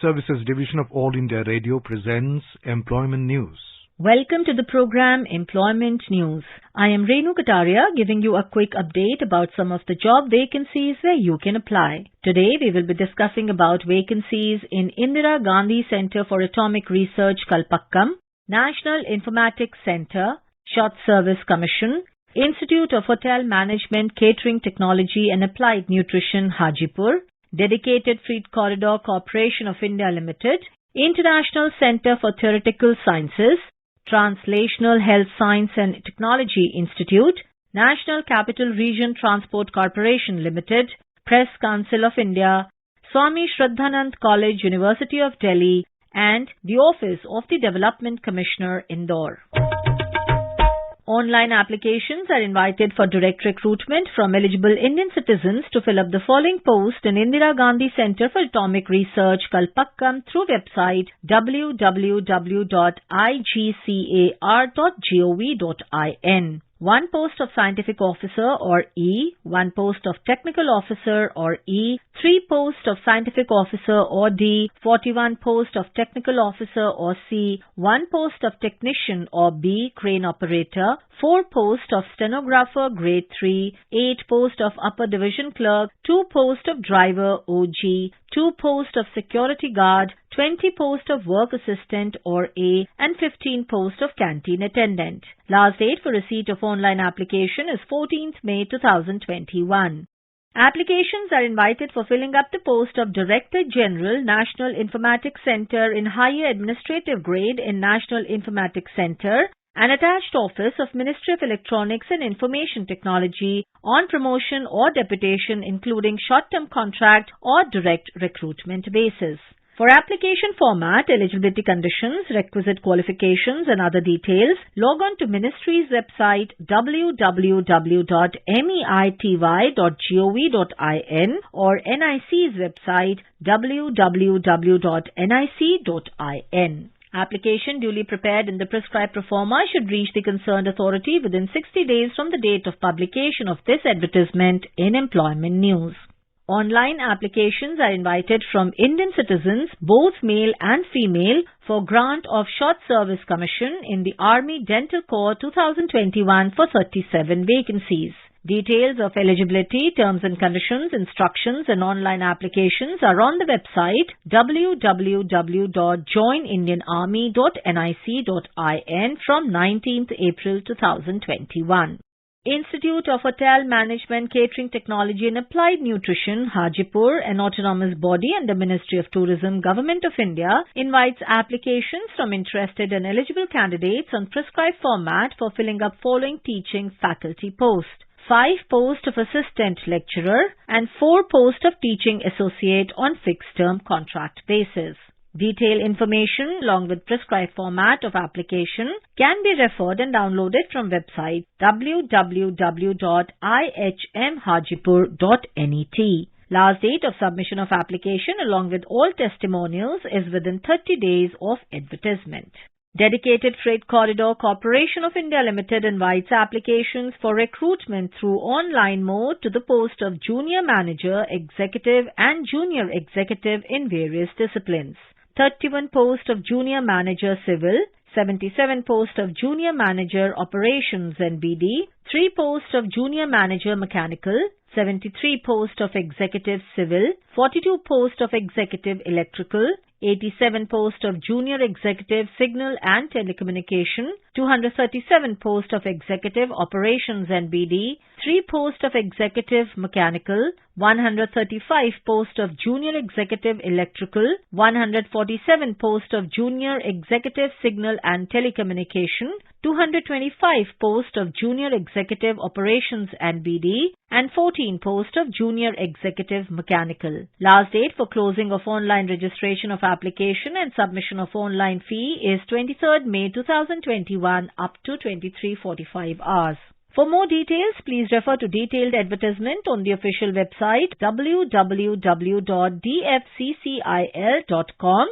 Services Division of All India Radio presents Employment News. Welcome to the program Employment News. I am Renu Kataria giving you a quick update about some of the job vacancies where you can apply. Today we will be discussing about vacancies in Indira Gandhi Centre for Atomic Research, Kalpakkam, National Informatics Centre, Short Service Commission, Institute of Hotel Management, Catering Technology and Applied Nutrition, Hajipur, Dedicated Freight Corridor Corporation of India Limited, International Centre for Theoretical Sciences, Translational Health Science and Technology Institute, National Capital Region Transport Corporation Limited, Press Council of India, Swami Shraddhanand College, University of Delhi, and the Office of the Development Commissioner, Indore. Online applications are invited for direct recruitment from eligible Indian citizens to fill up the following post in Indira Gandhi Centre for Atomic Research, Kalpakkam through website www.igcar.gov.in. 1 post of Scientific Officer or E, 1 post of Technical Officer or E, 3 posts of Scientific Officer or D, 41 post of Technical Officer or C, 1 post of Technician or B, Crane Operator, 4 post of Stenographer Grade 3, 8 post of Upper Division Clerk, 2 post of Driver OG, 2 post of Security Guard, 20 post of Work Assistant or A, and 15 post of Canteen Attendant. Last date for receipt of online application is 14th May 2021. Applications are invited for filling up the post of Director General, National Informatics Centre in Higher Administrative Grade in National Informatics Centre, an attached office of Ministry of Electronics and Information Technology on promotion or deputation including short-term contract or direct recruitment basis. For application format, eligibility conditions, requisite qualifications and other details, log on to Ministry's website www.mity.gov.in or NIC's website www.nic.in. Application duly prepared in the prescribed proforma should reach the concerned authority within 60 days from the date of publication of this advertisement in Employment News. Online applications are invited from Indian citizens, both male and female, for grant of Short Service Commission in the Army Dental Corps 2021 for 37 vacancies. Details of eligibility, terms and conditions, instructions and online applications are on the website www.joinindianarmy.nic.in from 19th April 2021. Institute of Hotel Management, Catering Technology and Applied Nutrition, Hajipur, an autonomous body under Ministry of Tourism, Government of India, invites applications from interested and eligible candidates on prescribed format for filling up following teaching faculty posts. 5 posts of Assistant Lecturer and 4 posts of Teaching Associate on fixed-term contract basis. Detailed information along with prescribed format of application can be referred and downloaded from website www.ihmhajipur.net. Last date of submission of application along with all testimonials is within 30 days of advertisement. Dedicated Freight Corridor Corporation of India Limited invites applications for recruitment through online mode to the post of Junior Manager, Executive and Junior Executive in various disciplines. 31 post of Junior Manager Civil, 77 post of Junior Manager Operations and BD, 3 post of Junior Manager Mechanical, 73 post of Executive Civil, 42 post of Executive Electrical, 87 post of Junior Executive Signal and Telecommunication, 237 post of Executive Operations and BD, 3 post of Executive Mechanical, 135 post of Junior Executive Electrical, 147 post of Junior Executive Signal and Telecommunication, 225 post of Junior Executive Operations and BD, and 14 post of Junior Executive Mechanical. Last date for closing of online registration of application and submission of online fee is 23rd May 2021 up to 23:45 hours. For more details, please refer to detailed advertisement on the official website www.dfccil.com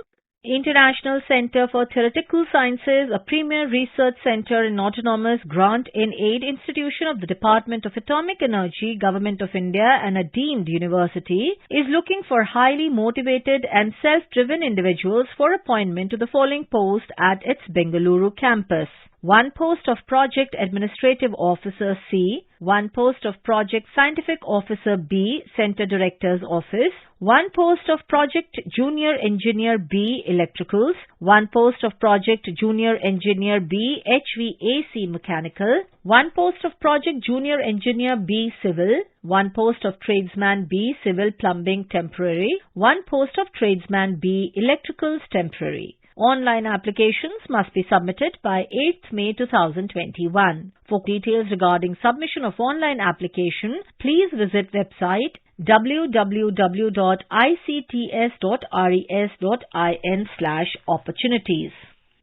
International Center for Theoretical Sciences, a premier research center and autonomous grant-in-aid institution of the Department of Atomic Energy, Government of India and a deemed university, is looking for highly motivated and self-driven individuals for appointment to the following post at its Bengaluru campus. 1 post of Project Administrative Officer C, 1 post of Project Scientific Officer B, Center Director's Office, 1 post of Project Junior Engineer B, Electricals, 1 post of Project Junior Engineer B, HVAC Mechanical, 1 post of Project Junior Engineer B, Civil, 1 post of Tradesman B, Civil Plumbing Temporary, 1 post of Tradesman B, Electricals Temporary. Online applications must be submitted by 8th May 2021. For details regarding submission of online application, please visit website www.icts.res.in/opportunities.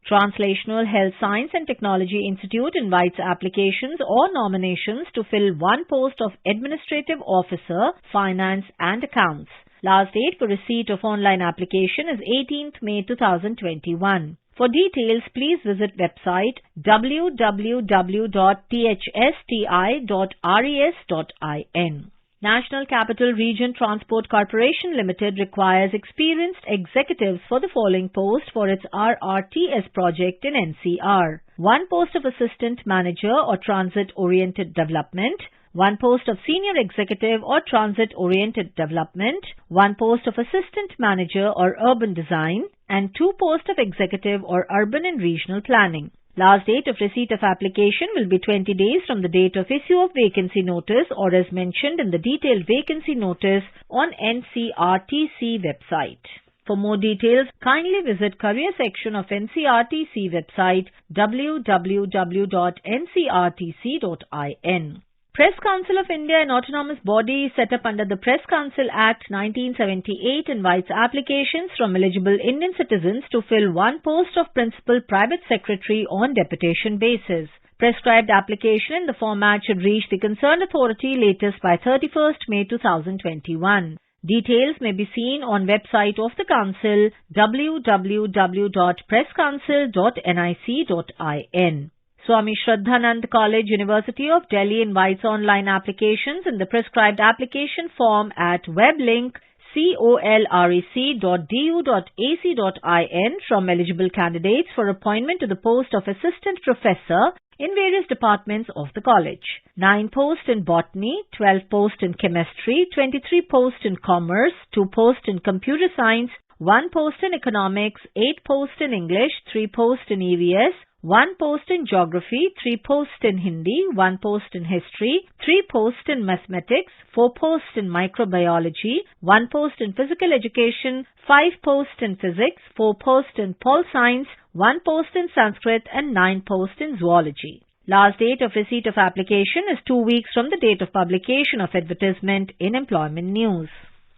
Translational Health Science and Technology Institute invites applications or nominations to fill 1 post of Administrative Officer, Finance and Accounts. Last date for receipt of online application is 18th May 2021. For details, please visit website www.thsti.res.in. National Capital Region Transport Corporation Limited requires experienced executives for the following post for its RRTS project in NCR. 1 post of Assistant Manager or Transit-Oriented Development, 1 post of Senior Executive or Transit-Oriented Development, 1 post of Assistant Manager or Urban Design, and 2 posts of Executive or Urban and Regional Planning. Last date of receipt of application will be 20 days from the date of issue of vacancy notice or as mentioned in the detailed vacancy notice on NCRTC website. For more details, kindly visit career section of NCRTC website www.ncrtc.in. Press Council of India, an autonomous body set up under the Press Council Act 1978, invites applications from eligible Indian citizens to fill 1 post of Principal Private Secretary on deputation basis. Prescribed application in the format should reach the concerned authority latest by 31st May 2021. Details may be seen on website of the Council www.presscouncil.nic.in. Swami Shraddhanand College, University of Delhi invites online applications in the prescribed application form at web link colrec.du.ac.in from eligible candidates for appointment to the post of Assistant Professor in various departments of the college. 9 posts in Botany, 12 posts in Chemistry, 23 posts in Commerce, 2 posts in Computer Science, 1 post in Economics, 8 posts in English, 3 posts in EVS, 1 post in Geography, 3 posts in Hindi, 1 post in History, 3 posts in Mathematics, 4 posts in Microbiology, 1 post in Physical Education, 5 posts in Physics, 4 posts in Pol Science, 1 post in Sanskrit and 9 posts in Zoology. Last date of receipt of application is 2 weeks from the date of publication of advertisement in Employment News.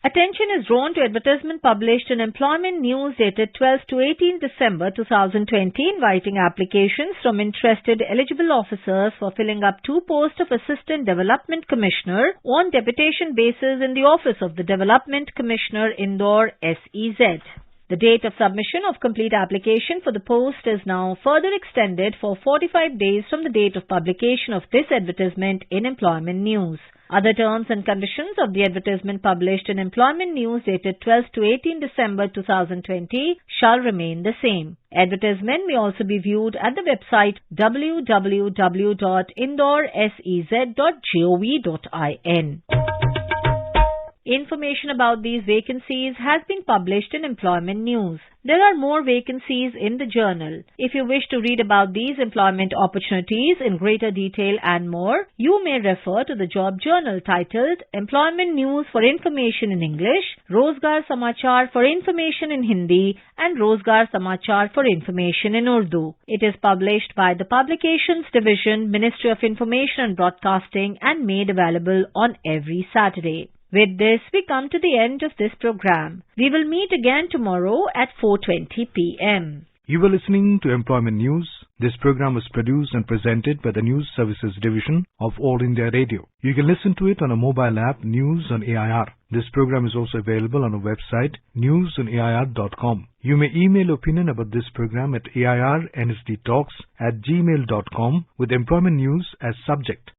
Attention is drawn to advertisement published in Employment News dated 12th to 18th December 2020 inviting applications from interested eligible officers for filling up 2 posts of Assistant Development Commissioner on deputation basis in the Office of the Development Commissioner, Indore, SEZ. The date of submission of complete application for the post is now further extended for 45 days from the date of publication of this advertisement in Employment News. Other terms and conditions of the advertisement published in Employment News dated 12th to 18th December 2020 shall remain the same. Advertisement may also be viewed at the website www.indoresc.gov.in. Information about these vacancies has been published in Employment News. There are more vacancies in the journal. If you wish to read about these employment opportunities in greater detail and more, you may refer to the job journal titled Employment News for Information in English, Rozgar Samachar for Information in Hindi, and Rozgar Samachar for Information in Urdu. It is published by the Publications Division, Ministry of Information and Broadcasting, and made available on every Saturday. With this, we come to the end of this program. We will meet again tomorrow at 4:20 p.m. You were listening to Employment News This program was produced and presented by the News Services Division of All India Radio. You can listen to it on a mobile app, News on AIR. This program is also available on our website, newsonair.com. You may email opinion about this program at airnsdtalks@gmail.com with employment news as subject.